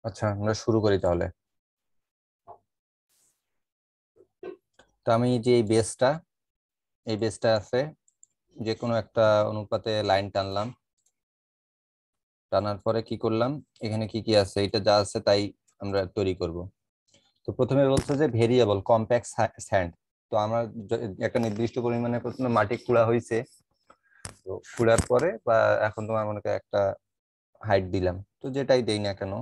আচ্ছা, আমরা শুরু করি তাহলে। তো আমি যে এই বেসটা আছে, যে কোনো একটা অনুপাতে লাইন টানলাম। টানার পরে কি করলাম, এখানে কি কি আছে, এটা যা আছে তাই আমরা তৈরি করব। তো প্রথমে বলছে যে ভেরিয়েবল কম্প্যাক্ট স্যান্ড। তো আমার একটা নির্দিষ্ট পরিমাণে প্রথমে মাটি খোঁড়া হয়েছে। তো খোঁড়ার পরে বা এখন তোমার মনে করো একটা হাইট দিলাম, তো যেটাই দেই না কেন।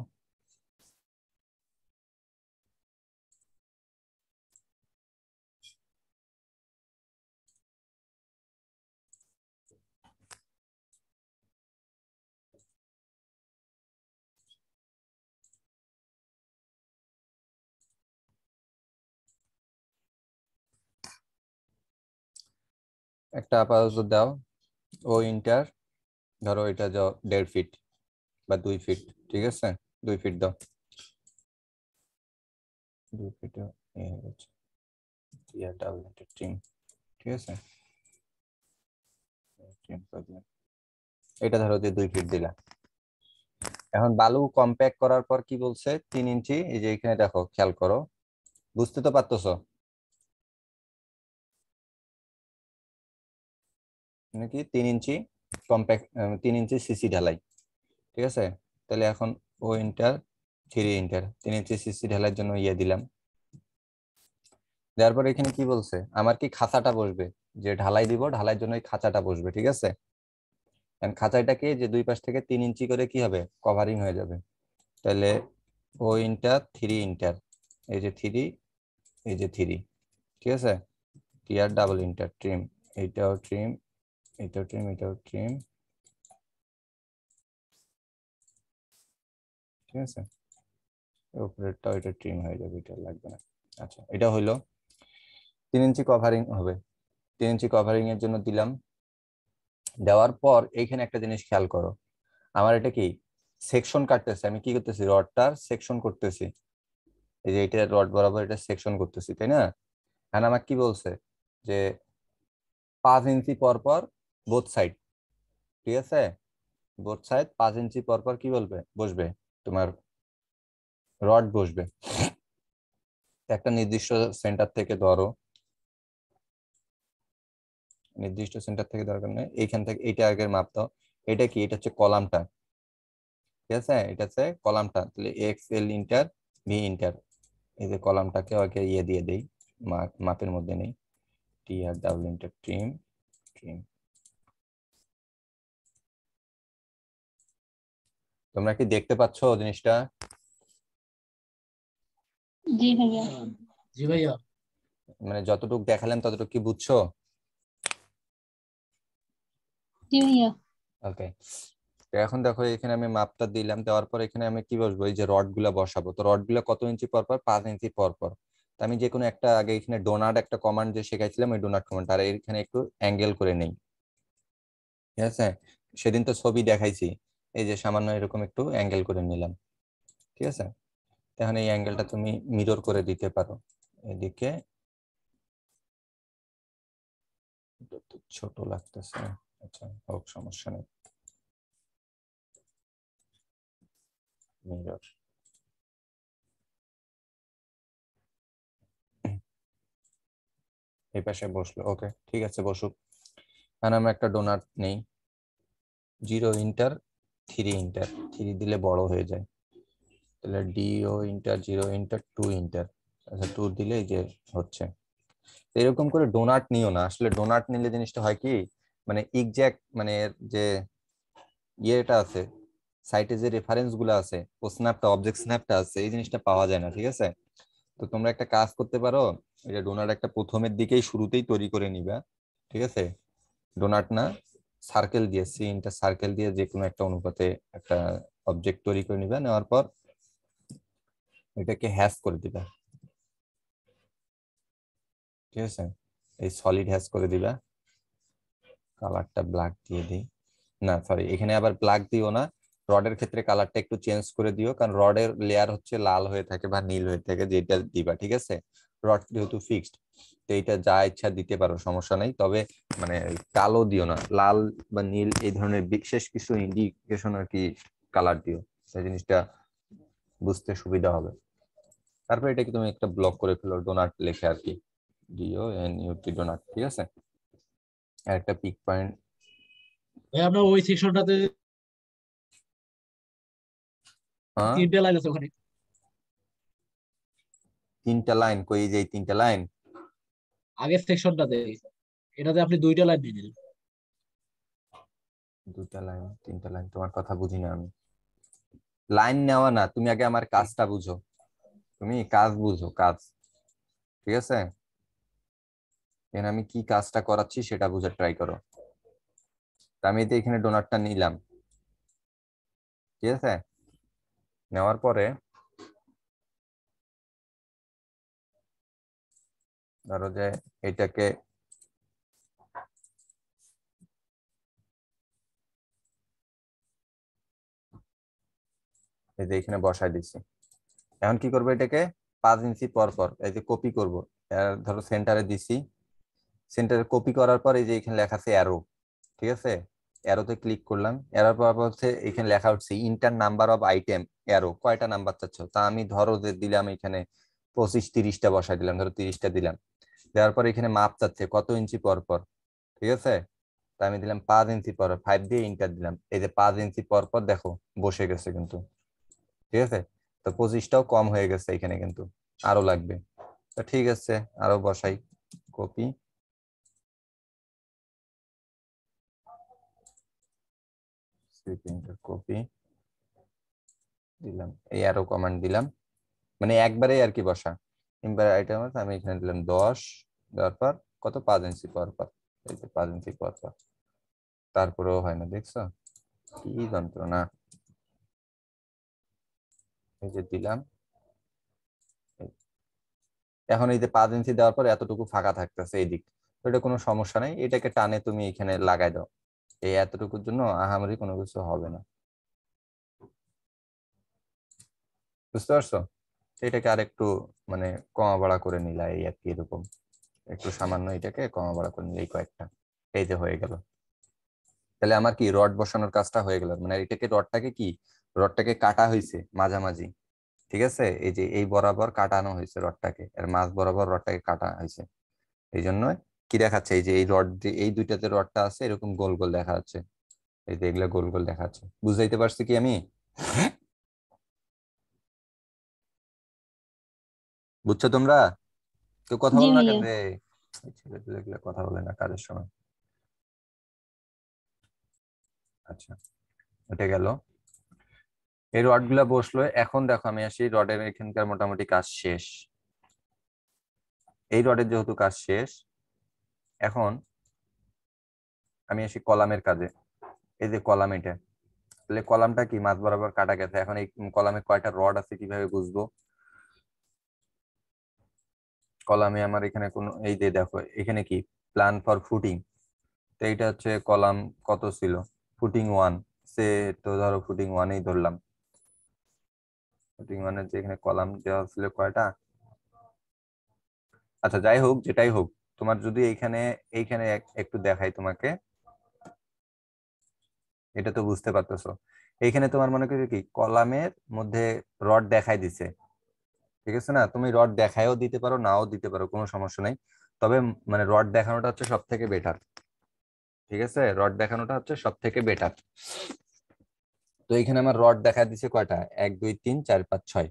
একটা আপাতত দাও, ও ইন্টার, ধরো এটা যাও 1.5 ফিট বা 2 ফিট। ঠিক আছে, 2 ফিট দাও। 2 ফিট হচ্ছে ইয়ার ডাবল টিম। ঠিক আছে, টিম প্রবলেম। এটা ধরো যে 2 ফিট দিলা। এখন বালু কম্প্যাক্ট করার পর কি বলছে, 3 ইঞ্চি। এই যে এখানে দেখো, খেয়াল করো, বুঝতে তো পারতেছো নাকি? 3 ইঞ্চি কম্প্যাক্ট, 3 ইঞ্চি সিসি ঢালাই। ঠিক আছে, তাহলে এখন ও ইন্টার 3 ইন্টার 3 ইঞ্চি সিসি ঢালাইয়ের জন্য ইয়ে দিলাম। দেওয়ার পরে এখানে কি বলছে, আমার কি খাঁচাটা বসবে, যে ঢালাই দিব, ঢালাইয়ের জন্য এই খাঁচাটা বসবে। ঠিক আছে, এখন খাঁচাটাকে যে দুই পাশ থেকে 3 ইঞ্চি করে কি হবে, কভারিং হয়ে যাবে। তাহলে ও ইন্টার 3 ইন্টার, এই যে 3, এই যে 3। ঠিক আছে, টিআর ডাবল ইন্টার ট্রিম, এইটাও ট্রিম, এটাও ট্রিম, এটাও ট্রিম। ঠিক আছে, উপরেরটাও এটা ট্রিম হয়ে যাবে, এটা লাগবে না। আচ্ছা, এটা হইলো 3 ইঞ্চি কভারিং হবে। 3 ইঞ্চি কভারিং এর জন্য দিলাম। দেওয়ার পর এইখানে একটা জিনিস খেয়াল করো, আমার এটা কি সেকশন কাটতেছে, আমি কি করতেছি, রডটার সেকশন করতেছি। এই যে এটা রড বরাবর এটা সেকশন করতেছি, তাই না? এখন আমার কি বলছে যে 5 ইঞ্চি পর পর বোথ সাইড। ঠিক আছে, বোথ সাইড 5 ইঞ্চি পর পর কি বলবে, বসবে তোমার রড বসবে। একটা নির্দিষ্ট সেন্টার থেকে ধরো, নির্দিষ্ট সেন্টার থেকে দরকার নেই, এইখান থেকে এইটা আগের মাপ দাও। এটা কি, এটা হচ্ছে কলামটা। ঠিক আছে, এটা হচ্ছে কলামটা, তাহলে X L inter V inter. এই যে কলামটাকে আগে ইয়ে দিয়ে দেই, মাপের মধ্যে নেই। টি আর ডাবল ইন্টার ট্রিম, ট্রিম। তোমরা কি দেখতে পাচ্ছো জিনিসটা? জি ভাইয়া। জি ভাইয়া। মানে যতটুকু দেখালাম ততটুকু কি বুঝছো? জি ভাইয়া। ওকে, এখন দেখো এখানে আমি মাপটা দিলাম, দেওয়ার পর এখানে আমি কি বসবো, এই যে রড গুলা বসাবো। তো রড গুলা কত ইঞ্চি পর পর, 5 ইঞ্চি পর পর। তো আমি যে কোনো একটা, আগে এখানে ডোনাট একটা কমান্ড যে শেখাইছিলাম, ওই ডোনাট কমান্ড আর এখানে একটু অ্যাঙ্গেল করে নেই। ঠিক আছে, সেদিন তো ছবি দেখাইছি, এই যে সামান্য এরকম একটু অ্যাঙ্গেল করে নিলাম। ঠিক আছে, এখন এই অ্যাঙ্গেলটা তুমি মিরর করে দিতে পারো এদিকে। এটা তো ছোট লাগতেছে। আচ্ছা, হোক, সমস্যা নেই। মিরর, এই পাশে বসলো। ওকে, ঠিক আছে, বসুক। আর আমি একটা ডোনাট নেই, 0 ইন্টার 3 ইন্টার, 3 দিলে বড় হয়ে যায়। তাহলে ডিও ইন্টার 0 ইন্টার 2 ইন্টার। আচ্ছা, 2 দিলে এই যে হচ্ছে। তো এরকম করে ডোনাট নিও না, আসলে ডোনাট নিলে জিনিসটা হয় কি, মানে এক্সাক্ট, মানে এর যে ইয়েটা আছে, সাইটে যে রেফারেন্স গুলো আছে, ও স্ন্যাপটা, অবজেক্ট স্ন্যাপটা আছে, এই জিনিসটা পাওয়া যায় না। ঠিক আছে, তো তোমরা একটা কাজ করতে পারো, এটা ডোনাট একটা প্রথমের দিকেই শুরুতেই তৈরি করে নিবা। ঠিক আছে, ডোনাট না, সার্কেল দিয়ে, সি ইন্টার সার্কেল দিয়ে যে কোনো একটা অনুপাতে একটা অবজেক্ট তৈরি করে নিবা। নেওয়ার পর এটাকে হ্যাশ করে দিবা। ঠিক আছে, এই সলিড হ্যাশ করে দিবা। কালারটা ব্ল্যাক দিয়ে দিই, না সরি, এখানে আবার ব্ল্যাক দিও না। রডের ক্ষেত্রে কালারটা একটু চেঞ্জ করে দিও, কারণ রডের লেয়ার হচ্ছে লাল হয়ে থাকে বা নীল হয়ে থাকে, যেটা দিবা। ঠিক আছে, রড যেহেতু ফিক্সড, তো এইটা যা ইচ্ছা দিতে পারো, সমস্যা নেই। তবে মানে কালো দিও না, লাল বা নীল এই ধরনের বিশেষ কিছু ইন্ডিকেশন আর কি কালার দিও, সেই জিনিসটা বুঝতে সুবিধা হবে। তারপর এটাকে তুমি একটা ব্লক করে ফেলো ডোনাট লিখে আর কি, DONUT ডোনাট, ঠিক আছে। আর একটা পিক পয়েন্ট। ভাই আপনার ওই সেকশনটাতে হ্যাঁ, 3টে লাইন আছে ওখানে। 3টা লাইন কই, যে এই 3টা লাইন আগের সেকশনটাতে এটাতে আপনি 2টা লাইন দিয়ে দিলেন। 2টা লাইন 3টা লাইন, তোমার কথা বুঝি না আমি। লাইন নেওয়া না, তুমি আগে আমার কাজটা বুঝো, তুমি কাজ বুঝো, কাজ, ঠিক আছে। এখানে আমি কি কাজটা করাচ্ছি সেটা বুঝে ট্রাই করো। তা আমি তো এখানে ডোনাটটা নিলাম, ঠিক আছে। নেওয়ার পরে ধরো যে এটাকে এই যে এখানে বসাই দিচ্ছি। এখন কি করবো, এটাকে 5 ইঞ্চি পর পর এই যে কপি করব। ধরো সেন্টারে দিছি, সেন্টারে কপি করার পর এই যে এখানে লেখা আছে অ্যারো, ঠিক আছে। অ্যারোতে ক্লিক করলাম, অ্যারোর পর হচ্ছে এখানে লেখা উঠছে inter number of item arrow, কয়টা নাম্বার চাচ্ছ। তা আমি ধরো যে দিলাম এখানে 25-30টা বসাই দিলাম, ধরো 30টা দিলাম। দেওয়ার পর এখানে মাপ চাচ্ছে কত ইঞ্চি পর পর, ঠিক আছে। তা আমি দিলাম 5 ইঞ্চি পর, 5 দিয়ে ইন্টার দিলাম, এই যে 5 ইঞ্চি পর পর দেখো বসে গেছে কিন্তু, ঠিক আছে। তো 25টাও কম হয়ে গেছে এখানে, কিন্তু আরো লাগবে। তো ঠিক আছে, আরো বসাই, কপি, কপি দিলাম, এই আরো কমান্ড দিলাম, মানে একবারে আর কি বসা। এবার আইটেম আছে, আমি এখানে দিলাম 10, দেওয়ার পর কত, 5 ইঞ্চি পর পর, এই যে 5 ইঞ্চি পর পর। তারপরেও হয় না, দেখছো কি যন্ত্রণা। এই যে দিলাম, এখন এই যে 5 ইঞ্চি দেওয়ার পর এতটুকু ফাঁকা থাকতেছে এই দিক, তো এটা কোনো সমস্যা নাই, এটাকে টানে তুমি এখানে লাগাই দাও। এই এতটুকুর জন্য আহামরি কোনো কিছু হবে না, বুঝতে পারছো। এটাকে আর একটু মানে কমা বাড়া করে নিলা, এই আর কি, এরকম একটু সামান্য এটাকে কমা বাড়া করে নিলে এই কয়েকটা, এই যে হয়ে গেল। তাহলে আমার কি রড বসানোর কাজটা হয়ে গেল, মানে এটাকে রডটাকে কি, রডটাকে কাটা হয়েছে মাঝামাঝি, ঠিক আছে। এই যে এই বরাবর কাটানো হয়েছে রডটাকে, এর মাঝ বরাবর রডটাকে কাটা হয়েছে। এই জন্য কি দেখাচ্ছে, এই যে এই রড, এই দুইটাতে রডটা আছে এরকম গোল গোল দেখা যাচ্ছে, এই যে এগুলা গোল গোল দেখা যাচ্ছে, বুঝাইতে পারছি কি আমি? বুঝছো তোমরা? কেউ কথা জি বল না কেন ভাইয়া। রে, এই ছেলেগুলো এগুলা কথা বলে না কাজের সময়। আচ্ছা, এটা গেল, এই রড গুলা বসলো। এখন দেখো আমি আসি রডের এখানকার মোটামুটি কাজ শেষ, এই রডের যেহেতু কাজ শেষ, এখন আমি আসি কলামের কাজে। এই যে কলাম, এটা তাহলে কলামটা কি মাঝ বরাবর কাটা গেছে, এখন এই কলামে কয়টা রড আছে কিভাবে বুঝবো? কলামে আমার এখানে কোন, এই যে দেখো এখানে কি প্ল্যান ফর ফুটিং, তো এইটা হচ্ছে কলাম কত ছিল, ফুটিং 1, সে তো ধরো ফুটিং 1-এই ধরলাম। ফুটিং 1-এর যে এখানে কলাম দেওয়া ছিল কয়টা, আচ্ছা যাই হোক, যেটাই হোক, তোমার যদি এইখানে এইখানে একটু দেখাই তোমাকে, এটা তো বুঝতে পারতেছো। এইখানে তোমার মনে করি কি কলামের মধ্যে রড দেখাই দিছে, ঠিক আছে না, তুমি রড দেখায়ও দিতে পারো নাও দিতে পারো, কোনো সমস্যা নাই। তবে মানে রড দেখানোটা হচ্ছে সব থেকে বেটার, ঠিক আছে, রড দেখানোটা হচ্ছে সব থেকে বেটার। তো এখানে আমার রড দেখা দিছে কয়টা, 1 2 3 4 5 6,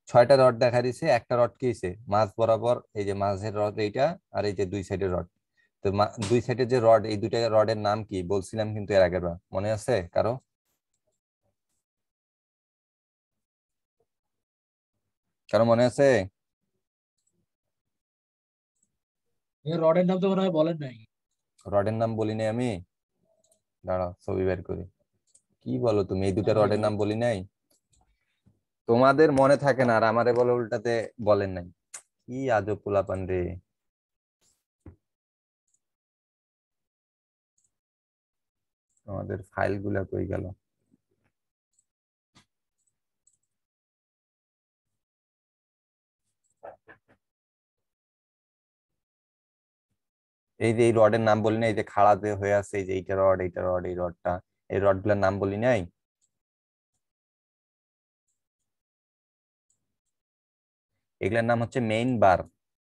6টা রড দেখা দিছে। একটা রড কি হয়েছে মাঝ বরাবর, এই যে মাঝের রড এইটা, আর এই যে দুই সাইডের রড। তো দুই সাইডের যে রড, এই দুইটা রডের নাম কি বলছিলাম কিন্তু এর আগের বার, মনে আছে কারো? কারো মনে আছে? রডের নাম তো মনে হয় বলেন নাই। রডের নাম বলি নাই আমি, দাঁড়াও ছবি বের করি। কি বলো তুমি, এই না দুটা ভাই রডের বলেন। নাম বলি নাই? তোমাদের মনে থাকে না আর আমারে বলে উল্টাতে বলেন নাই, কি আজব পোলাপান রে। আমাদের ফাইল গুলা কই গেল? এই যে এই রডের নাম বলি না, এই যে খাড়া যে হয়ে আছে, এই যে এইটা রড, এইটা রড, এই রডটা, এই রড গুলার নাম বলি নাই? এগুলোর নাম হচ্ছে মেইন বার,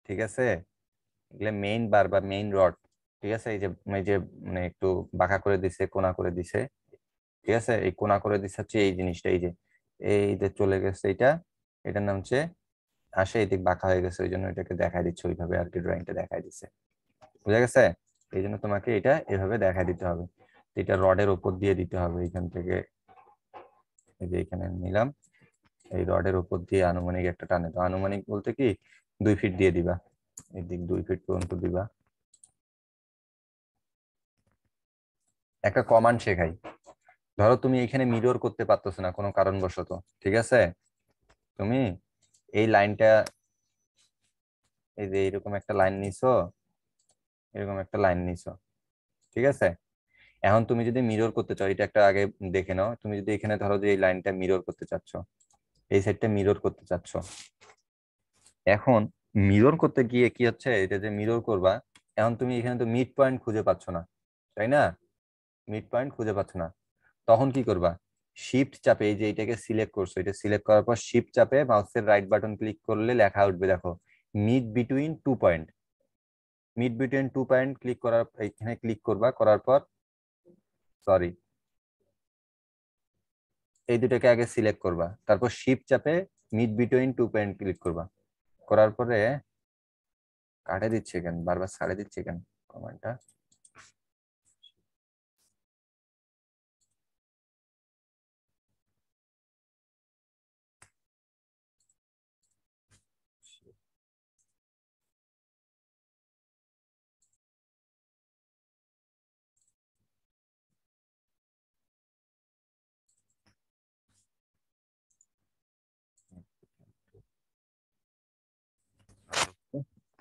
ঠিক আছে? এগুলো মেইন বার বা মেইন রড, ঠিক আছে? এই যে মানে একটু বাঁকা করে দিছে, কোনা করে দিছে, ঠিক আছে? এই কোনা করে দিছে হচ্ছে এই জিনিসটা, এই যে চলে গেছে এটা, এটার নাম হচ্ছে আসে, এদিক বাঁকা হয়ে গেছে, ওই জন্য এটাকে দেখাই দিচ্ছে ওইভাবে আর কি, ড্রয়িংটা দেখাই দিচ্ছে, বুঝা গেছে? এই জন্য তোমাকে এটা এভাবে দেখাই দিতে হবে। তো এটা রডের উপর দিয়ে দিতে হবে এখান থেকে, এই যে এখানে নিলাম, এই রডের উপর দিয়ে আনুমানিক একটা টানে, তো আনুমানিক বলতে কি 2 ফিট দিয়ে দিবা, এদিক 2 ফিট পর্যন্ত দিবা। একটা কমান্ড শেখাই, ধরো তুমি এখানে মিরর করতে পারতেছো না কোনো কারণবশত, ঠিক আছে? তুমি এই লাইনটা, এই যে এরকম একটা লাইন নিছো, এরকম একটা লাইন নিছো, ঠিক আছে? এখন তুমি যদি মিরর করতে চাও, এটা একটা আগে দেখে নাও, তুমি যদি এখানে ধরো যে এই লাইনটা মিরর করতে চাচ্ছ, এই সাইডটা মিরর করতে চাচ্ছ, এখন মিরর করতে গিয়ে কি হচ্ছে, এটা যে মিরর করবা, এখন তুমি এখানে তো মিড পয়েন্ট খুঁজে পাচ্ছ না, তাই না? মিড পয়েন্ট খুঁজে পাচ্ছ না, তখন কি করবা? শিফট চাপে, এই যে এটাকে সিলেক্ট করছো, এটা সিলেক্ট করার পর শিফট চাপে মাউসের রাইট বাটন ক্লিক করলে লেখা উঠবে, দেখো mid between 2 point. Mid between 2 point click করার, এখানে ক্লিক করবা, করার পর সরি, এই দুটাকে আগে সিলেক্ট করবা, তারপর শিফট চাপে মিড বিটুইন 2 পয়েন্ট ক্লিক করবা, করার পরে কাটে দিচ্ছে কেন, বারবার ছাড়ে দিচ্ছে কেন কমান্ডটা?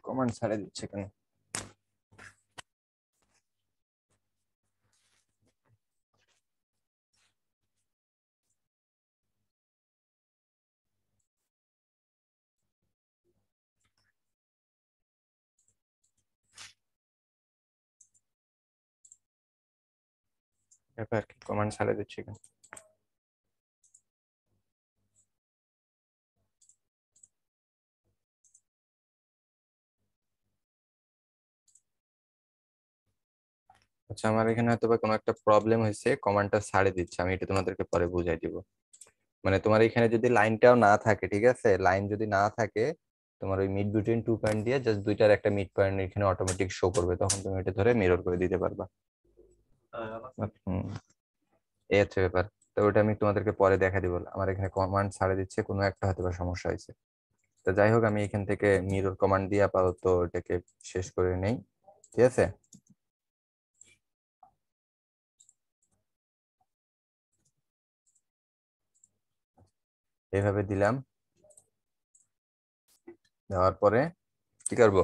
কমান্ড ছাড়ে দিচ্ছে কেন? ব্যাপার কি, কমান্ড ছাড়ে দিচ্ছে কেন? আচ্ছা, আমার এখানে হয়তো বা কোনো একটা প্রবলেম হয়েছে, কমান্ডটা ছাড়ে দিচ্ছে, আমি এটা তোমাদেরকে পরে বুঝাই দিব। মানে তোমার এখানে যদি লাইনটাও না থাকে, ঠিক আছে, লাইন যদি না থাকে, তোমার ওই মিড বিটুইন 2 পয়েন্ট দিয়ে জাস্ট দুইটার একটা মিড পয়েন্ট এখানে অটোমেটিক শো করবে, তখন তুমি এটা ধরে মিরর করে দিতে পারবা। হুম, এই হচ্ছে ব্যাপার। তো ওটা আমি তোমাদেরকে পরে দেখা দিব, আমার এখানে কমান্ড ছাড়ে দিচ্ছে, কোনো একটা হয়তো বা সমস্যা হয়েছে। তো যাই হোক, আমি এখান থেকে মিরর কমান্ড দিয়ে আপাতত এটাকে শেষ করে নেই, ঠিক আছে? এইভাবে দিলাম, দেওয়ার পরে কি করবো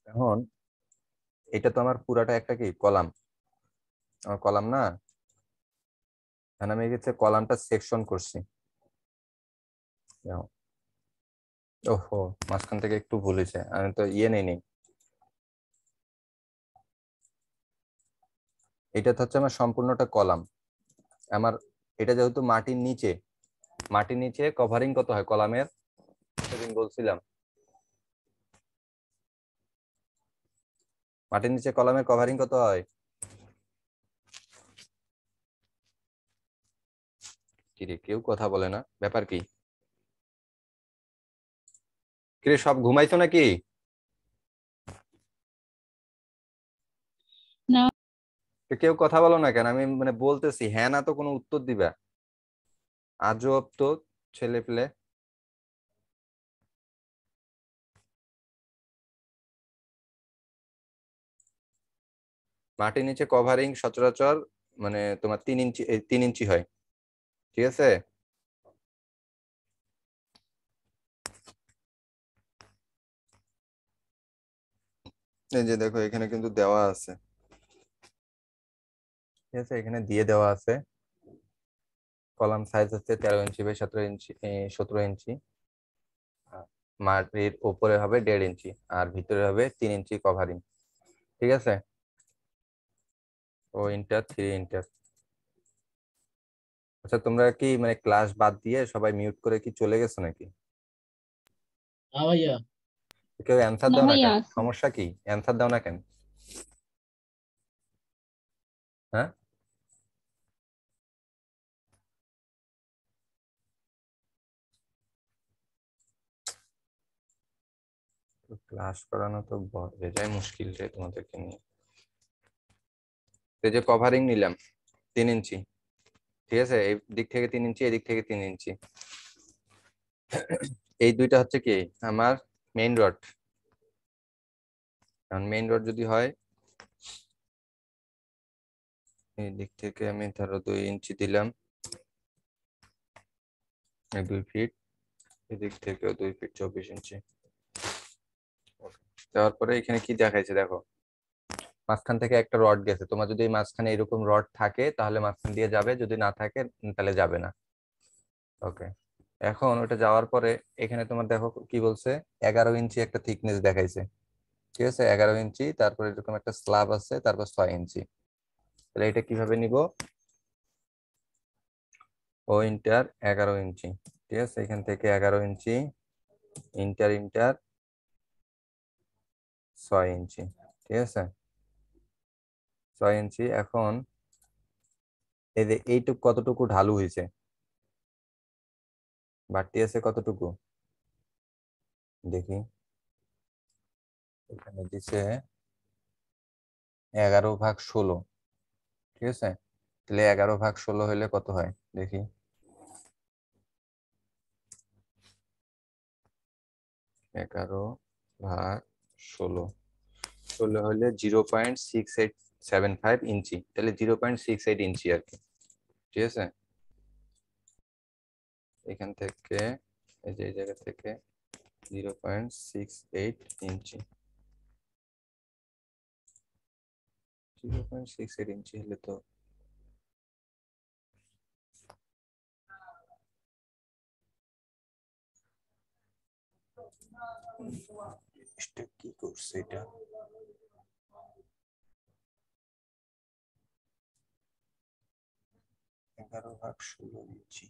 এখন? এটা তো আমার পুরাটা একটা কি কলাম, আমার কলাম না? এখন আমি গেছে কলামটা সেকশন করছি, দেখো। ওহো, মাঝখান থেকে একটু ভুল হয়েছে, আমি তো ইয়ে নেই নেই, এটা তো হচ্ছে আমার সম্পূর্ণটা কলাম। আমার এটা যেহেতু মাটির নিচে, মাটির নিচে কভারিং কত হয় কলামের, সেদিন বলছিলাম, মাটির নিচে কলামের কভারিং কত হয়? কিরে, কেউ কথা বলে না, ব্যাপার কি? কিরে, সব ঘুমাইছো নাকি? না। তো কেউ কথা বলো না কেন? আমি মানে বলতেছি, হ্যাঁ না তো কোনো উত্তর দিবা? আজব তো, ছেলে পেলে। মাটির নিচে কভারিং সচরাচর মানে তোমার 3 ইঞ্চি, 3 ইঞ্চি হয়, ঠিক আছে? এই যে দেখো, এখানে কিন্তু দেওয়া আছে, ঠিক আছে, এখানে দিয়ে দেওয়া আছে কলাম সাইজ হচ্ছে 13 ইঞ্চি বাই 17 ইঞ্চি, 17 ইঞ্চি। মাটির উপরে হবে 1.5 ইঞ্চি, আর ভিতরে হবে 3 ইঞ্চি কভারিং, ঠিক আছে? ও ইন্টার 3 ইন্টার। আচ্ছা, তোমরা কি মানে ক্লাস বাদ দিয়ে সবাই মিউট করে কি চলে গেছো নাকি? ভাইয়া। কেউ অ্যান্সার না দাও না ভাইয়া কেন, আছে। সমস্যা কি? অ্যান্সার দাও না কেন? হ্যাঁ, ক্লাস করানো তো বেজায় মুশকিল রে তোমাদেরকে নিয়ে। এই যে কভারিং নিলাম 3 ইঞ্চি, ঠিক আছে, এই দিক থেকে 3 ইঞ্চি, এদিক থেকে 3 ইঞ্চি। এই দুইটা হচ্ছে কি আমার মেইন রড। কারণ মেইন রড যদি হয়, এই দিক থেকে আমি ধরো 2 ইঞ্চি দিলাম, 2 ফিট, এদিক থেকেও 2 ফিট 24 ইঞ্চি। দেওয়ার পরে এখানে কি দেখাইছে দেখো, মাঝখান থেকে একটা রড গেছে। তোমার যদি এই মাঝখানে এরকম রড থাকে তাহলে মাঝখান দিয়ে যাবে, যদি না থাকে তাহলে যাবে না। ওকে, এখন ওটা যাওয়ার পরে এখানে তোমার দেখো কি বলছে, 11 ইঞ্চি একটা থিকনেস দেখাইছে, ঠিক আছে, 11 ইঞ্চি, তারপরে এরকম একটা স্ল্যাব আছে, তারপর 6 ইঞ্চি। তাহলে এটা কিভাবে নিব, ও ইন্টার 11 ইঞ্চি, ঠিক আছে, এখান থেকে 11 ইঞ্চি ইন্টার ইন্টার 6 ইঞ্চি, ঠিক আছে, 6 ইঞ্চি। এখন এই যে এইটুকু কতটুকু ঢালু হয়েছে, বাড়তি আছে কতটুকু দেখি, এখানে দিছে 11/16, ঠিক আছে। তাহলে 11/16 হলে কত হয় দেখি, 11/16, 16 হলে 0.6875 ইঞ্চি, তাহলে 0.68 ইঞ্চি আর কি, ঠিক আছে। এখান থেকে এই যে এই জায়গা থেকে 0.68 ইঞ্চি, 0.68 ইঞ্চি হলে তো জিনিসটা কি করছে এটা, 11/16 ইঞ্চি,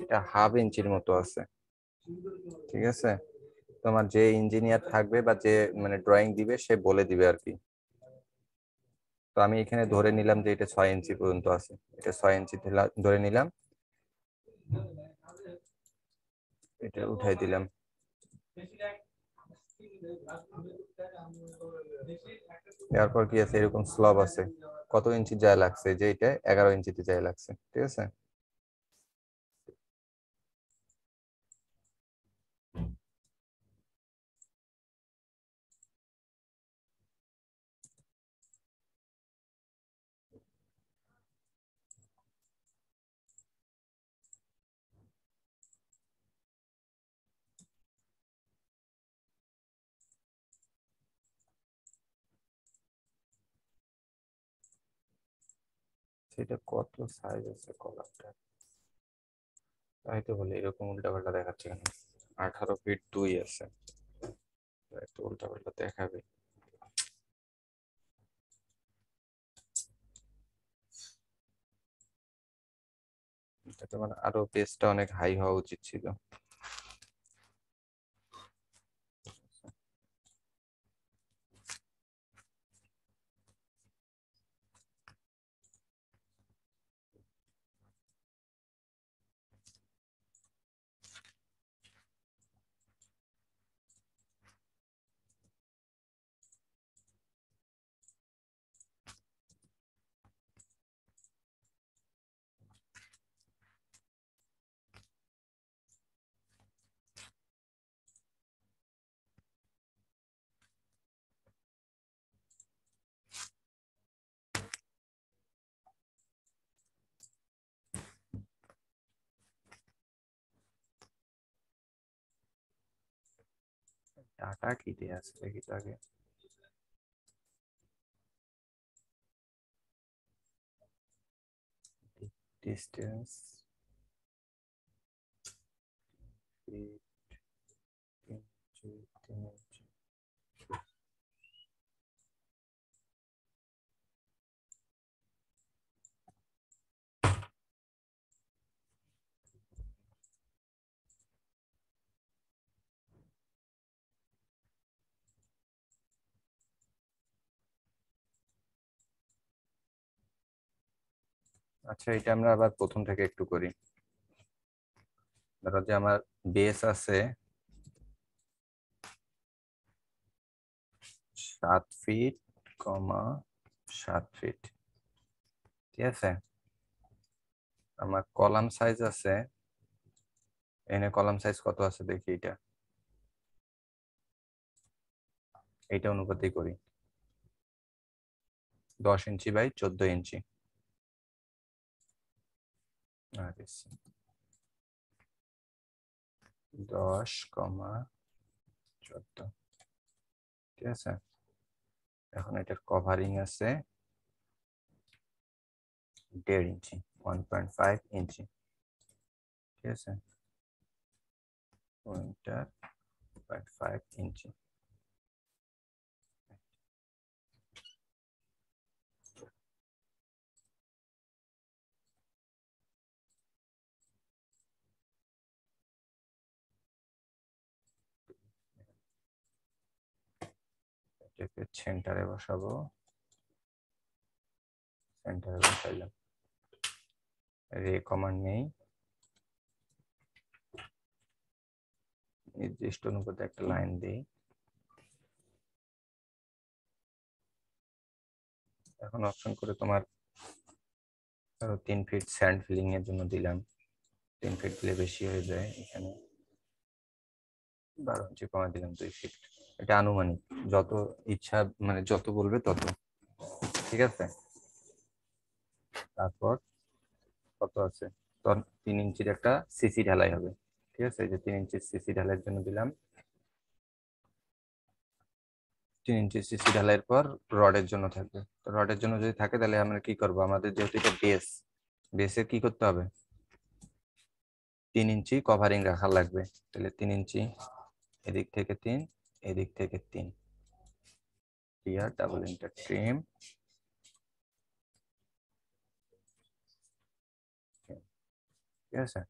এটা হাফ ইঞ্চির মতো আছে, ঠিক আছে। তোমার যে ইঞ্জিনিয়ার থাকবে বা যে মানে ড্রয়িং দিবে সে বলে দিবে আর কি। তো আমি এখানে ধরে নিলাম যে এটা 6 ইঞ্চি পর্যন্ত আছে, এটা 6 ইঞ্চি ধরে নিলাম, এটা উঠাই দিলাম। এরপর কি আছে, এরকম স্লব আছে, কত ইঞ্চি যায় লাগছে, যে এটা 11 ইঞ্চিতে যায় লাগছে, ঠিক আছে। সেটা কত সাইজ আছে কলারটা, তাই তো বলে এরকম উল্টাপাল্টা দেখাচ্ছে কেন, 18 ফিট 2 আছে, একটু উল্টাপাল্টা দেখাবে। এটা তোমার আরো পেজটা অনেক হাই হওয়া উচিত ছিল। ডাটা কি দিয়ে আছে দেখি তো আগে, ডিস্টেন্স ফিট 3 ইঞ্চি 3 ইঞ্চি। আচ্ছা, এটা আমরা আবার প্রথম থেকে একটু করি। ধরো যে আমার বেস আছে 7 ফিট, 7 ফিট, ঠিক আছে। আমার কলাম সাইজ আছে, এনে কলাম সাইজ কত আছে দেখি, এইটা অনুপাতে করি 10 ইঞ্চি বাই 14 ইঞ্চি। আর 10,14, ঠিক আছে। এখন এটার কভারিং আছে 1.5 ইঞ্চি, 1.5 ইঞ্চি, ঠিক আছে। 1.5 ইঞ্চি। এটাকে সেন্টারে বসাবো, সেন্টারে বসাইলাম। রে কমান্ড নেই, নির্দিষ্ট অনুপাতে একটা লাইন দিই। এখন অপশন করে তোমার 3 ফিট স্যান্ড ফিলিং এর জন্য দিলাম, 3 ফিট দিলে বেশি হয়ে যায়, এখানে 12 ইঞ্চি কমা দিলাম 2 ফিট। এটা আনুমানিক, যত ইচ্ছা মানে যত বলবে তত, ঠিক আছে। তারপর কত আছে, তোর 3 ইঞ্চির একটা সিসি ঢালাই হবে, ঠিক আছে। এই যে 3 ইঞ্চির সিসি ঢালাইয়ের জন্য দিলাম। 3 ইঞ্চি সিসি ঢালাইয়ের পর রডের জন্য থাকবে। তো রডের জন্য যদি থাকে তাহলে আমরা কি করব, আমাদের যেহেতু এটা বেস, বেসের কি করতে হবে, 3 ইঞ্চি কভারিং রাখা লাগবে। তাহলে 3 ইঞ্চি, এদিক থেকে 3, এদিক থেকে 3, ক্লিয়ার, ডাবল ইন্টার ট্রিম, ঠিক আছে।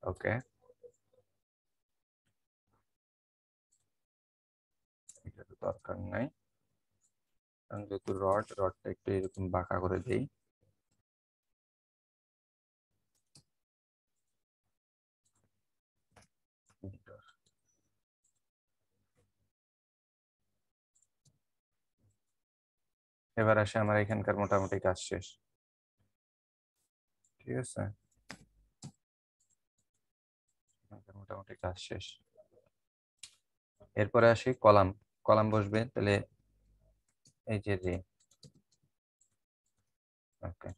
ওকে, এটা তো দরকার নাই, কারণ যেহেতু রডটা একটু এরকম বাঁকা করে দেই। এবার আসে আমার এখানকার মোটামুটি কাজ শেষ, ঠিক আছে। মোটামুটি কাজ শেষ। এরপরে আসি কলাম, কলাম বসবে তাহলে এই যে রে, ওকে।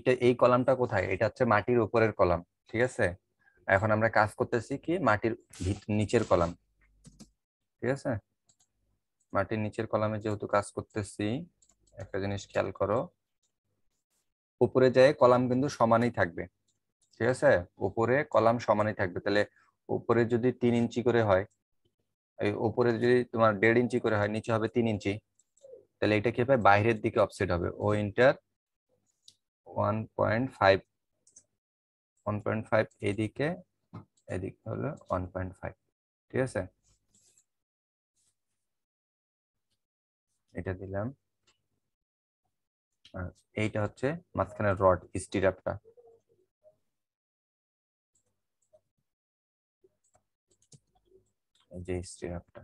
তো এই কলামটা কোথায়, এটা হচ্ছে মাটির উপরের কলাম, ঠিক আছে। এখন আমরা কাজ করতেছি কি মাটির নিচের কলাম, ঠিক আছে। মাটির নিচের কলামে যেহেতু কাজ করতেছি, একটা জিনিস খেয়াল করো, উপরে যায় কলাম কিন্তু সমানই থাকবে, ঠিক আছে। উপরে কলাম সমানই থাকবে, তাহলে উপরে যদি 3 ইঞ্চি করে হয়, এই উপরে যদি তোমার 1.5 ইঞ্চি করে হয়, নিচে হবে 3 ইঞ্চি, তাহলে এটা কি হবে, বাইরের দিকে অফসেট হবে। ও ইন্টার 1.5, 1.5 এদিকে, এদিকে হলো 1.5, ঠিক আছে। এটা দিলাম। আর এইটা হচ্ছে মাঝখানে রড স্টিরাপটা, এই যে স্টিরাপটা,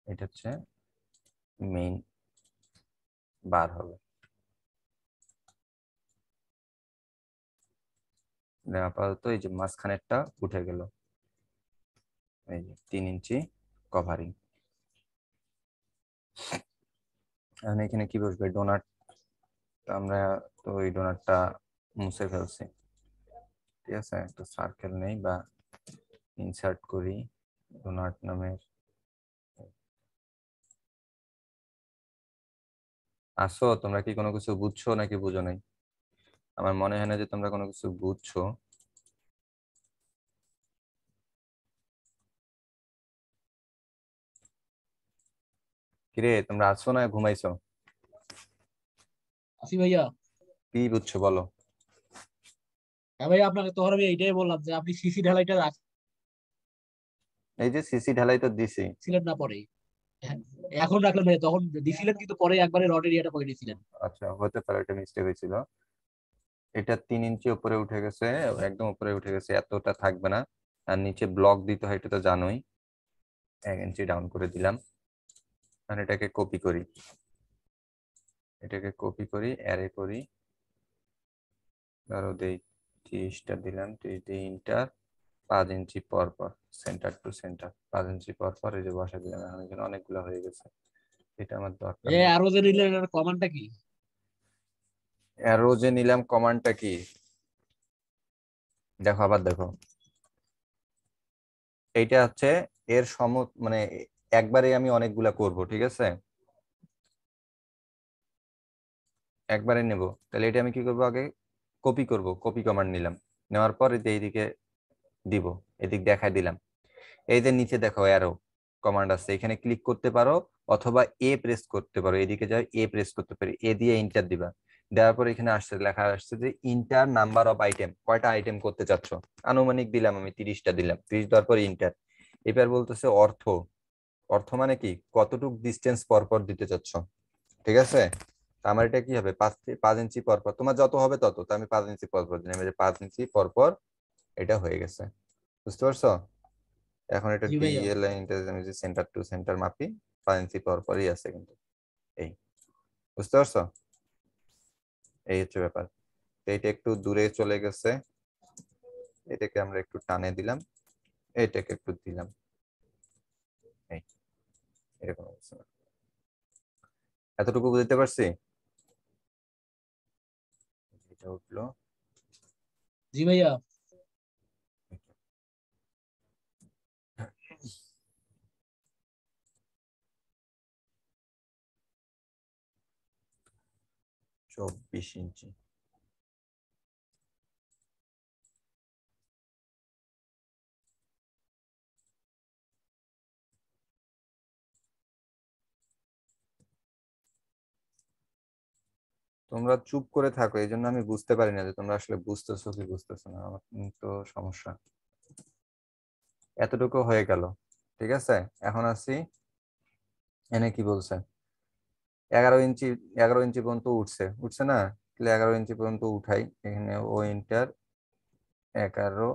এটা হচ্ছে মেইন বার হবে। আপাতত এই যে মাঝখানেরটা উঠে গেল, এই যে 3 ইঞ্চি কভারিং। এখন এখানে কি বসবে, ডোনাট, আমরা তো ওই ডোনাটটা মুছে ফেলছি, ঠিক আছে। একটা সার্কেল নেই বা ইনসার্ট করি ডোনাট নামের। আসো, তোমরা কি কোনো কিছু বুঝছো নাকি বুঝো নাই? আমার মনে হয় না যে তোমরা কোনো কিছু বুঝছো। কিরে তোমরা আছো না ঘুমাইছো? আসি ভাইয়া। কি বুঝছো বলো? হ্যাঁ ভাইয়া, আপনাকে তো আমি এইটাই বললাম যে আপনি সিসি ঢালাইটা এই যে সিসি ঢালাই তো দিছি। রাখছিলেন না পরে। হ্যাঁ, এখন রাখলেন ভাইয়া, তখন দিছিলেন কিন্তু পরে একবারে রড এরিয়াটা করে দিয়েছিলেন। আচ্ছা হতে পারে, এটা মিস্টেক হয়েছিল। এটা 3 ইঞ্চি উপরে উঠে গেছে, একদম উপরে উঠে গেছে, এতটা থাকবে না। আর নিচে ব্লক দিতে হয়, এটা তো জানোই। 1 ইঞ্চি ডাউন করে দিলাম। আর এটাকে কপি করি, এটাকে কপি করি, অ্যারে করি। ধরো দেই 30টা দিলাম, 30 দিয়ে ইন্টার, 5 ইঞ্চি পর পর সেন্টার টু সেন্টার, 5 ইঞ্চি পর পর এই যে বসা দিলাম। এখন এখানে অনেকগুলো হয়ে গেছে, এটা আমার দরকার নেই। আরো যে নিলেন এর কমান্ডটা কি? অ্যারো যে নিলাম, কমান্ডটা কি দেখো, আবার দেখো। এইটা হচ্ছে এর মানে একবারে আমি অনেকগুলা করব, ঠিক আছে? একবারে নেব, তাহলে এটা আমি কি করব, আগে কপি করব, কপি কমান্ড নিলাম। নেওয়ার পর এই যে এইদিকে দিব, এদিক দেখাই দিলাম। এই যে নিচে দেখো অ্যারো কমান্ড আছে, এখানে ক্লিক করতে পারো অথবা এ প্রেস করতে পারো। এদিকে যাও, এ প্রেস করতে পারি, এ দিয়ে ইন্টার দিবা। দেওয়ার পর এখানে আসছে, লেখা আসছে যে ইন্টার নাম্বার অফ আইটেম, কয়টা আইটেম করতে চাচ্ছ। আনুমানিক দিলাম আমি 30টা দিলাম, 30 দেওয়ার পর ইন্টার। এবার বলতেছে অর্থ, অর্থ মানে কি, কতটুক ডিস্টেন্স পর পর দিতে চাচ্ছ, ঠিক আছে? তা আমার এটা কি হবে, 5 ইঞ্চি পর পর, তোমার যত হবে তত। তো আমি 5 ইঞ্চি পর পর দিলাম, এই যে 5 ইঞ্চি পর পর এটা হয়ে গেছে। বুঝতে পারছো? এখন এটা জি ভাইয়া। ডিএল আমি যে সেন্টার টু সেন্টার মাপি, 5 ইঞ্চি পর পরই আছে কিন্তু। এই, বুঝতে পারছো? এই হচ্ছে ব্যাপার। তো এইটা একটু দূরে চলে গেছে, এটাকে আমরা একটু টানে দিলাম, এটাকে একটু দিলাম। এই এরকম অবস্থা। এতটুকু বুঝতে পারছি? এটা উঠলো। জি ভাইয়া। 24 ইঞ্চি। তোমরা চুপ করে থাকো, এই জন্য আমি বুঝতে পারি না যে তোমরা আসলে বুঝতেছো কি বুঝতেছো না। আমার তো সমস্যা। এতটুকু হয়ে গেল, ঠিক আছে? এখন আসি, এনে কি বলছে, 11 ইঞ্চি, 11 ইঞ্চি পর্যন্ত উঠছে, উঠছে না? তাহলে 11 ইঞ্চি পর্যন্ত উঠাই। এখানে ও ইন্টার 11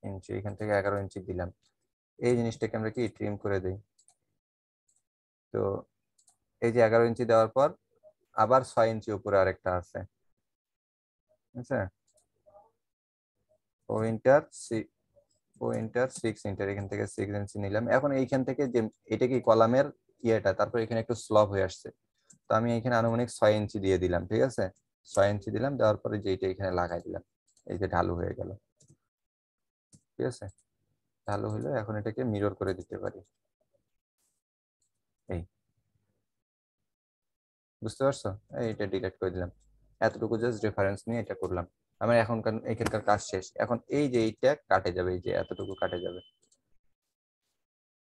ইঞ্চি, এখান থেকে 11 ইঞ্চি দিলাম। এই জিনিসটাকে আমরা কি ট্রিম করে দিই। তো এই যে 11 ইঞ্চি দেওয়ার পর আবার 6 ইঞ্চি উপরে আরেকটা আছে, ঠিক আছে? ও ইন্টার ও ইন্টার 6 ইন্টার, এখান থেকে 6 ইঞ্চি নিলাম। এখন এইখান থেকে যে এটা কি কলামের ইয়েটা, তারপর এখানে একটু স্লপ হয়ে আসছে, তো আমি এখানে আনুমানিক 6 ইঞ্চি দিয়ে দিলাম, ঠিক আছে? 6 ইঞ্চি দিলাম, দেওয়ার পরে যেটা এখানে লাগাই দিলাম, এই যে ঢালু হয়ে গেল, ঠিক আছে? ঢালু হলো, এখন এটাকে মিরর করে দিতে পারি। এই, বুঝতে পারছো? এইটা ডিলিট করে দিলাম। এতটুকু জাস্ট রেফারেন্স নিয়ে এটা করলাম। আমার এখনকার এখানকার কাজ শেষ। এখন এই যে এইটা কাটে যাবে, এই যে এতটুকু কাটে যাবে,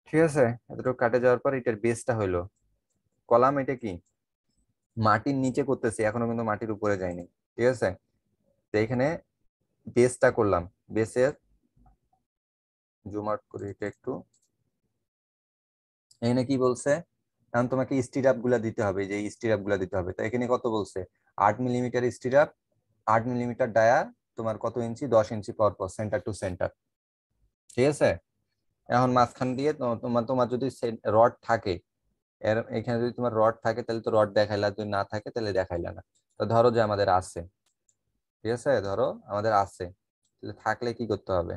ঠিক আছে? এতটুকু কাটে যাওয়ার পর এটার বেসটা হইলো কলাম। এটা কি মাটির নিচে করতেছি, এখনো কিন্তু মাটির উপরে যায়নি, ঠিক আছে? তো এখানে বেসটা করলাম, বেসের জুম আউট করি এটা একটু। এখানে কি বলছে, এখন তোমাকে স্টিরাপ গুলা দিতে হবে, যে স্টিরাপ গুলা দিতে হবে। তো এখানে কত বলছে, 8 মিলিমিটার স্টিরাপ, 8 মিলিমিটার ডায়া, তোমার কত ইঞ্চি, 10 ইঞ্চি পর পর সেন্টার টু সেন্টার, ঠিক আছে? এখন মাঝখান দিয়ে তোমার তোমার যদি রড থাকে, এর এখানে যদি তোমার রড থাকে তাহলে তো রড দেখাইলা, যদি না থাকে তাহলে দেখাইলা না। তো ধরো যে আমাদের আছে, ঠিক আছে, ধরো আমাদের আছে, তাহলে থাকলে কি করতে হবে,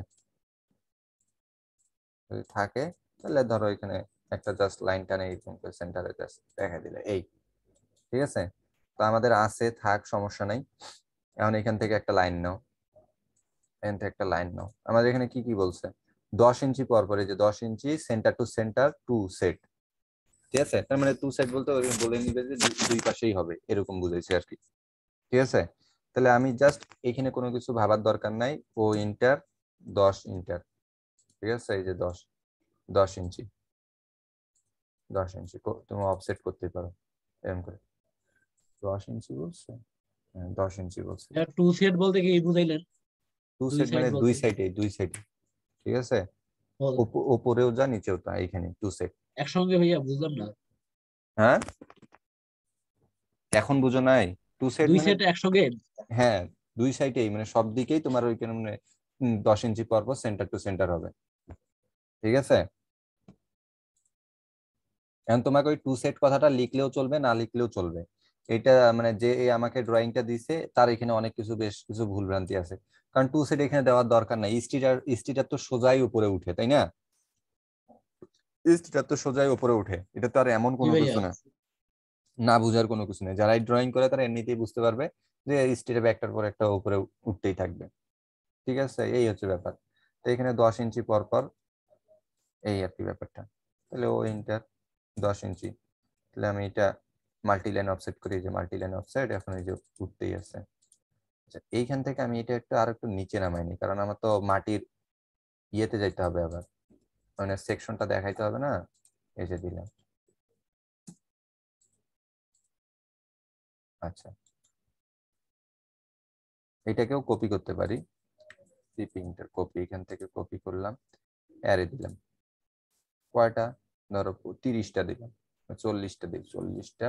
যদি থাকে তাহলে ধরো এখানে একটা জাস্ট লাইন টানে এরকম করে সেন্টারে জাস্ট দেখা দিলে, এই, ঠিক আছে? তো আমাদের আছে, থাক, সমস্যা নাই। এখন এখান থেকে একটা লাইন নাও, এখান থেকে একটা লাইন নাও। আমাদের এখানে কি কি বলছে, 10 ইঞ্চি পর পর, এই যে 10 ইঞ্চি সেন্টার টু সেন্টার 2 সেট, ঠিক আছে? তার মানে 2 সেট বলতে ওই বলে নিবে যে দুই পাশেই হবে, এরকম বুঝেছি আর কি, ঠিক আছে? তাহলে আমি জাস্ট এখানে কোনো কিছু ভাবার দরকার নাই, ও ইন্টার 10 ইন্টার, ঠিক আছে? এই যে 10 ইঞ্চি, 10 ইঞ্চি তুমি অফসেট করতে পারো এরকম করে। 10 ইঞ্চি বলছে, হ্যাঁ 10 ইঞ্চি বলছে। টু সেট বলতে কি বুঝাইলেন? টু দুই সেট সাইড মানে বলতে দুই সাইডে, ঠিক আছে, উপরেও যা নিচেও তা, এখানে টু সেট। একসঙ্গে ভাইয়া বুঝলাম না। হ্যাঁ এখন বুঝো নাই? টু সেট দুই মানে সেট একসঙ্গে? হ্যাঁ দুই সাইডেই, মানে সব দিকেই তোমার ওইখানে মানে 10 ইঞ্চি পর পর সেন্টার টু সেন্টার হবে, ঠিক আছে। এখন তোমাকে ওই টু সেট কথাটা লিখলেও চলবে, না লিখলেও চলবে। এটা মানে যে এই আমাকে ড্রয়িংটা দিছে তার এখানে অনেক কিছু, বেশ কিছু ভুল ভ্রান্তি আছে। কারণ টু সেট এখানে দেওয়ার দরকার নাই, স্টিটার তো সোজাই উপরে উঠে, তাই না? স্টিটার তো সোজাই উপরে উঠে, এটা তো আর এমন জি কোনো ভাইয়া। কিছু না, না বুঝার কোনো কিছু নেই। যারাই ড্রয়িং করে তারা এমনিতেই বুঝতে পারবে যে স্টিটার একটার পর একটা উপরে উঠতেই থাকবে, ঠিক আছে। এই হচ্ছে ব্যাপার। তো এখানে 10 ইঞ্চি পর পর, এই আর কি ব্যাপারটা। তাহলে ও ইন্টার 10 ইঞ্চি, তাহলে আমি এটা মাল্টি লাইন অফসেট করি, যে মাল্টি লাইন অফসেট এখন এই যে উঠতেই আছে। আচ্ছা এইখান থেকে আমি এটা একটু আর একটু নিচে নামাইনি, কারণ আমার তো মাটির ইয়েতে যাইতে হবে আবার, মানে সেকশনটা দেখাইতে হবে না। এই যে দিলাম। আচ্ছা এটাকেও কপি করতে পারি, সিপিংটার কপি, এখান থেকে কপি করলাম, অ্যারে দিলাম। কয়টা? ধরো 30টা দিলাম, 40টা দিই, 40টা,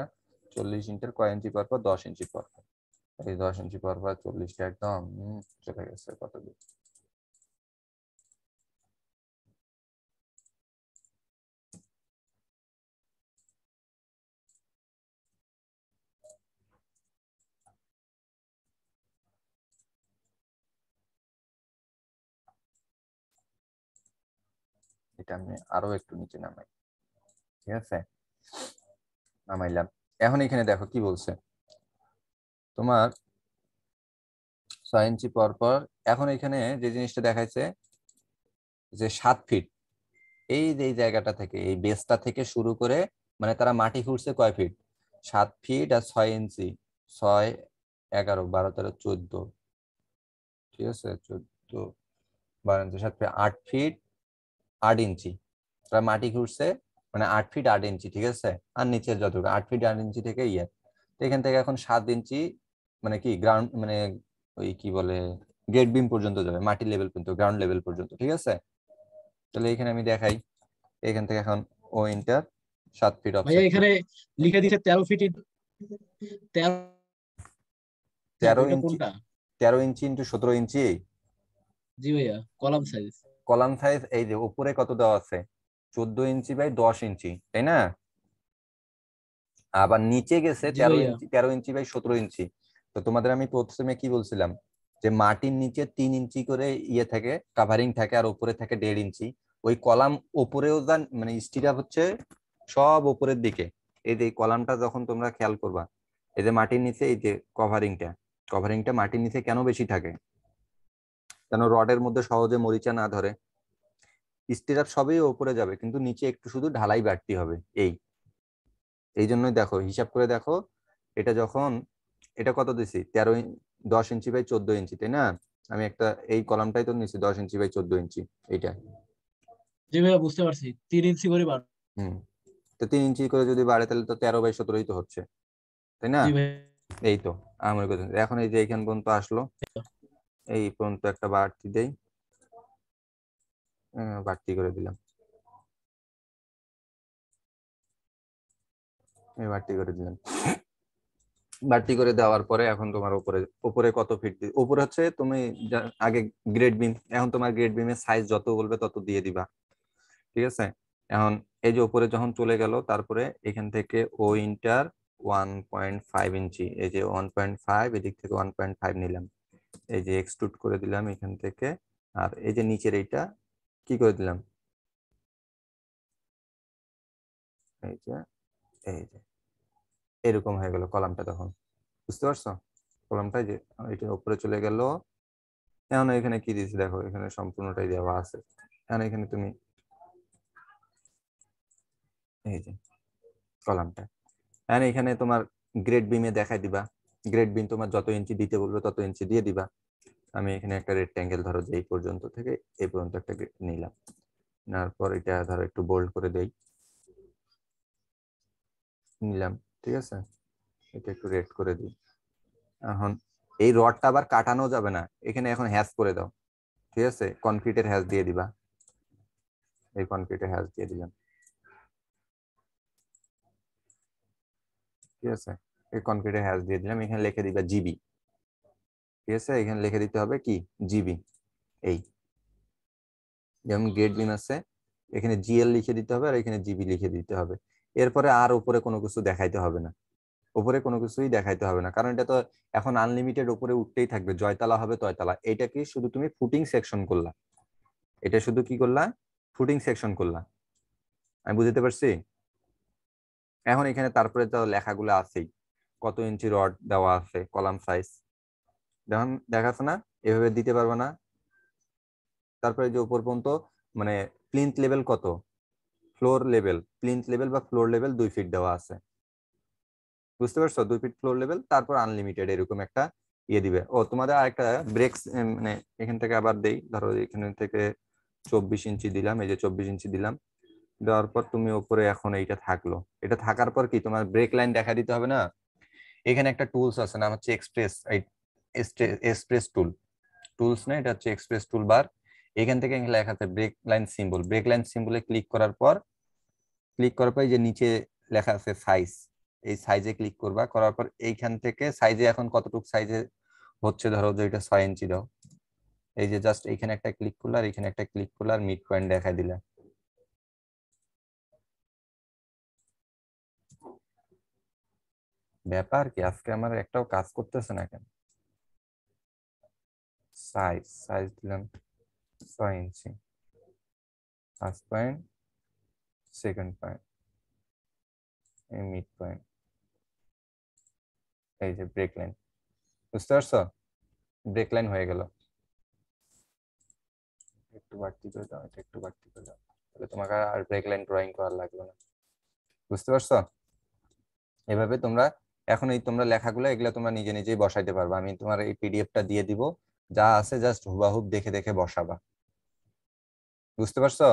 40 ইঞ্চের কয় ইঞ্চি পর পর? 10 ইঞ্চি পর পর। এই 10 ইঞ্চি পর পর 40টা একদম চলে গেছে কত দূর। এটা আমি আরো একটু নিচে নামাই, ঠিক আছে, নামাইলাম। এখন এখানে দেখো কি বলছে তোমার 6 ইঞ্চি পর পর। এখন এখানে যে জিনিসটা দেখাইছে যে 7 ফিট, এই যে এই জায়গাটা থেকে, এই বেসটা থেকে শুরু করে, মানে তারা মাটি খুঁড়ছে কয় ফিট? 7 ফিট আর 6 ইঞ্চি, 6, 11, 12, 13, 14, ঠিক আছে, 14, 12, 7 ফিট, 8 ফিট 8 ইঞ্চি তারা মাটি খুঁড়ছে, মানে 8 ফিট 8 ইঞ্চি, ঠিক আছে। আর নিচের যতটুকু 8 ফিট 8 ইঞ্চি থেকে ইয়ে, তো এখান থেকে এখন 7 ইঞ্চি, মানে কি গ্রাউন্ড, মানে ওই কি বলে গেট বিম পর্যন্ত যাবে, মাটি লেভেল পর্যন্ত, গ্রাউন্ড লেভেল পর্যন্ত, ঠিক আছে। তাহলে এখানে আমি দেখাই, এখান থেকে এখন ও ইন্টার 7 ফিট ভাইয়া অফসেট এখানে করি। লিখে দিচ্ছে 13 ফিট 13। 13 এটা ইঞ্চি, কোনটা? 13 ইঞ্চি ইন্টু 17 ইঞ্চি জি ভাইয়া, কলাম সাইজ। Column size. এই যে উপরে কত দেওয়া আছে? 14 ইঞ্চি বাই 10 ইঞ্চি, তাই না? আবার নিচে গেছে জি 13 ভাইয়া। ইঞ্চি, 13 ইঞ্চি বাই 17 ইঞ্চি। তো তোমাদের আমি প্রথমে কি বলছিলাম, যে মাটির নিচে 3 ইঞ্চি করে ইয়ে থাকে, কাভারিং থাকে, আর উপরে থাকে 1.5 ইঞ্চি। ওই কলাম উপরেও যান, মানে স্টিরাপ হচ্ছে সব উপরের দিকে। এই যে কলামটা যখন তোমরা খেয়াল করবা, এই যে মাটির নিচে এই যে কভারিংটা, কভারিংটা মাটির নিচে কেন বেশি থাকে? কেন রডের মধ্যে সহজে মরিচা না ধরে। স্টিরাপ সবই উপরে যাবে, কিন্তু নিচে একটু শুধু ঢালাই বাড়তি হবে। এই জন্যই দেখো, হিসাব করে দেখো, এটা যখন, এটা কত দিছি? 10 ইঞ্চি বাই 14 ইঞ্চি, তাই না? আমি একটা এই কলামটাই তো নিছি 10 ইঞ্চি বাই 14 ইঞ্চি, এইটা। জি ভাইয়া বুঝতে পারছি, 3 ইঞ্চি করে বাড়। হুম, তো 3 ইঞ্চি করে যদি বাড়ে তাহলে তো 13 বাই 17ই তো হচ্ছে, তাই না? জি ভাই। এই তো আমার কথা। এখন এই যে এখান পর্যন্ত আসলো, এই পর্যন্ত একটা বাড়তি দেই, বাড়তি করে দিলাম, এই বাড়তি করে দিলাম। বাড়তি করে দেওয়ার পরে এখন তোমার উপরে, উপরে কত ফিট উপরে হচ্ছে তুমি আগে গ্রেড বিম, এখন তোমার গ্রেড বিমের সাইজ যত বলবে তত দিয়ে দিবা, ঠিক আছে। এখন এই যে উপরে যখন চলে গেল, তারপরে এখান থেকে ও ইন্টার 1.5 ইঞ্চি, এই যে 1.5, এদিক থেকে 1.5 নিলাম, এই যে এক্সট্রুড করে দিলাম এখান থেকে। আর এই যে নিচের এইটা কি করে দিলাম, এই যে, এই যে এরকম হয়ে গেল কলামটা তখন, বুঝতে পারছো? কলামটা যে এটা উপরে চলে গেল। এখন এখানে কি দিয়েছি দেখো, এখানে সম্পূর্ণটাই দেওয়া আছে। এখন এখানে তুমি এই যে কলামটা, এখন এখানে তোমার গ্রেড বিমে দেখাই দিবা, গ্রেড বিম তোমার যত ইঞ্চি দিতে বলবে তত ইঞ্চি দিয়ে দিবা। আমি এখানে একটা রেক্ট্যাঙ্গেল ধরো যে এই পর্যন্ত থেকে এই পর্যন্ত একটা নিলাম, নেওয়ার পর এটা ধরো একটু বোল্ড করে দেই, নিলাম, ঠিক আছে, এটা একটু রেড করে দিই। এখন এই রডটা আবার কাটানো যাবে না, এখানে এখন হ্যাশ করে দাও, ঠিক আছে, কনক্রিটের হ্যাশ দিয়ে দিবা, এই কনক্রিটের হ্যাশ দিয়ে দিলাম, ঠিক আছে, এই কনক্রিটের হ্যাশ দিয়ে দিলাম, এখানে লিখে দিবা জিবি, ঠিক আছে, এখানে লিখে দিতে হবে কি জিবি, এই যেমন গ্রেড বিম আছে এখানে জিএল লিখে দিতে হবে আর এখানে জিবি লিখে দিতে হবে। এরপরে আর উপরে কোনো কিছু দেখাইতে হবে না, উপরে কোনো কিছুই দেখাইতে হবে না, কারণ এটা তো এখন আনলিমিটেড উপরে উঠতেই থাকবে, জয়তলা হবে তয়তলা। এটা কি শুধু তুমি ফুটিং সেকশন করলা, এটা শুধু কি করলা, ফুটিং সেকশন করলা, আমি বুঝতে পারছি। এখন এখানে তারপরে তো লেখাগুলো আছেই, কত ইঞ্চি রড দেওয়া আছে, কলাম সাইজ দেখুন দেখাচ্ছে না, এভাবে দিতে পারবে না। তারপরে যে উপর পর্যন্ত মানে প্লিন্থ লেভেল কত, ফ্লোর লেভেল, প্লিন্থ লেভেল বা ফ্লোর লেভেল 2 ফিট দেওয়া আছে, বুঝতে পারছো, 2 ফিট ফ্লোর লেভেল, তারপর আনলিমিটেড এরকম একটা ইয়ে দিবে। ও তোমাদের আরেকটা ব্রেক্স, মানে এখান থেকে আবার দেই, ধরো এখান থেকে 24 ইঞ্চি দিলাম, এই যে 24 ইঞ্চি দিলাম, দেওয়ার পর তুমি উপরে এখন এইটা থাকলো, এটা থাকার পর কি তোমার ব্রেক লাইন দেখা দিতে হবে না, এখানে একটা টুলস আছে নাম হচ্ছে এক্সপ্রেস, এক্সপ্রেস টুল, টুলস না, এটা হচ্ছে এক্সপ্রেস টুল বার। এখান থেকে লেখা আছে break line symbol, break line সিম্বলে ক্লিক করার পর যে নিচে লেখা আছে সাইজ, এই সাইজে ক্লিক করবা, করার পর এইখান থেকে সাইজে এখন কতটুকু সাইজে হচ্ছে, ধরো যে এটা 6 ইঞ্চি দাও, এই যে জাস্ট এখানে একটা ক্লিক করলে আর এখানে একটা ক্লিক করলে আর মিড পয়েন্ট দেখাই দিলা। ব্যাপার কি আজকে আমার একটাও কাজ করতেছে না কেন, সাইজ সাইজ দিলাম 6 ইঞ্চি, ফার্স্ট পয়েন্ট, সেকেন্ড পয়েন্ট, এই মিড পয়েন্ট, এই যে ব্রেক লাইন, বুঝতে পারছো, ব্রেক লাইন হয়ে গেল। একটু বাড়তি করে দাও, এটা একটু বাড়তি করে দাও, তাহলে তোমাকে আর ব্রেক লাইন ড্রয়িং করা লাগবে না, বুঝতে পারছো। এভাবে তোমরা এখন এই তোমরা লেখাগুলো এগুলো তোমরা নিজে নিজেই বসাইতে পারবা, আমি তোমার এই পিডিএফটা দিয়ে দিব, যা আছে জাস্ট হুবাহুব দেখে দেখে বসাবা, বুঝতে পারছো।